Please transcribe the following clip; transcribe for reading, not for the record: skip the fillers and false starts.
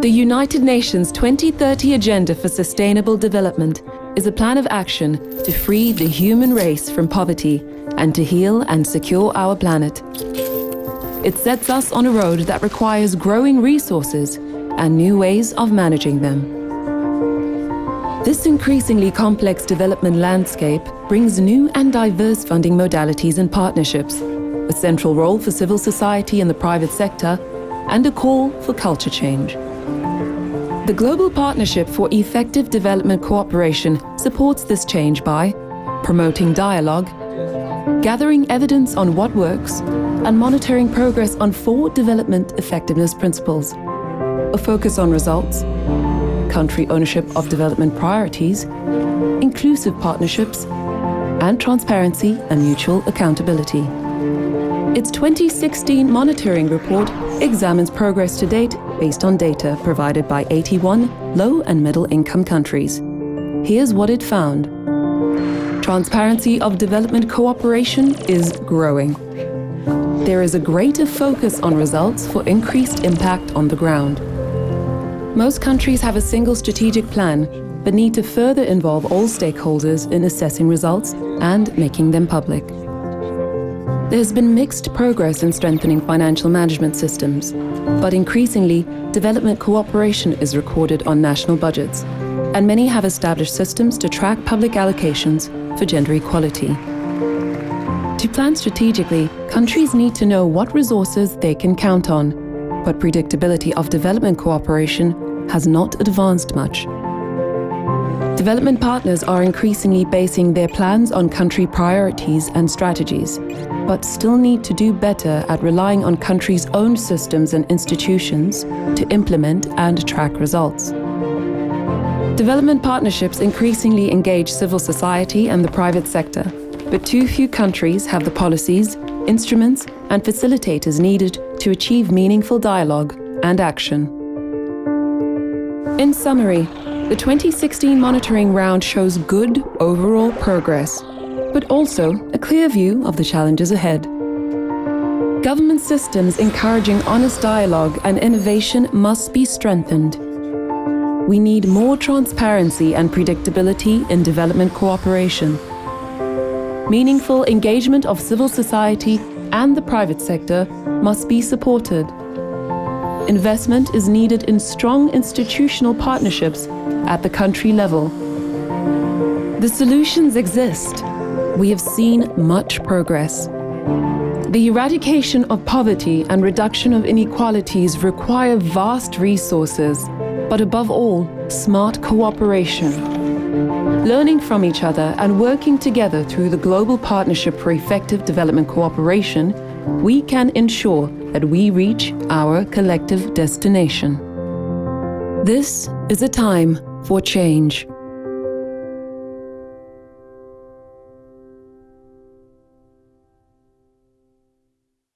The United Nations 2030 Agenda for Sustainable Development is a plan of action to free the human race from poverty and to heal and secure our planet. It sets us on a road that requires growing resources and new ways of managing them. This increasingly complex development landscape brings new and diverse funding modalities and partnerships, a central role for civil society and the private sector, and a call for culture change. The Global Partnership for Effective Development Cooperation supports this change by promoting dialogue, gathering evidence on what works, and monitoring progress on 4 development effectiveness principles: a focus on results, country ownership of development priorities, inclusive partnerships, and transparency and mutual accountability. Its 2016 monitoring report examines progress to date based on data provided by 81 low and middle income countries. Here's what it found. Transparency of development cooperation is growing. There is a greater focus on results for increased impact on the ground. Most countries have a single strategic plan, but need to further involve all stakeholders in assessing results and making them public. There has been mixed progress in strengthening financial management systems, but increasingly, development cooperation is recorded on national budgets, and many have established systems to track public allocations for gender equality. To plan strategically, countries need to know what resources they can count on, but predictability of development cooperation has not advanced much. Development partners are increasingly basing their plans on country priorities and strategies, but still need to do better at relying on countries' own systems and institutions to implement and track results. Development partnerships increasingly engage civil society and the private sector, but too few countries have the policies, instruments, and facilitators needed to achieve meaningful dialogue and action. In summary, the 2016 monitoring round shows good overall progress, but also a clear view of the challenges ahead. Government systems encouraging honest dialogue and innovation must be strengthened. We need more transparency and predictability in development cooperation. Meaningful engagement of civil society and the private sector must be supported. Investment is needed in strong institutional partnerships at the country level. The solutions exist. We have seen much progress. The eradication of poverty and reduction of inequalities require vast resources, but above all, smart cooperation. Learning from each other and working together through the Global Partnership for Effective Development Cooperation, we can ensure that we reach our collective destination. This is a time for change.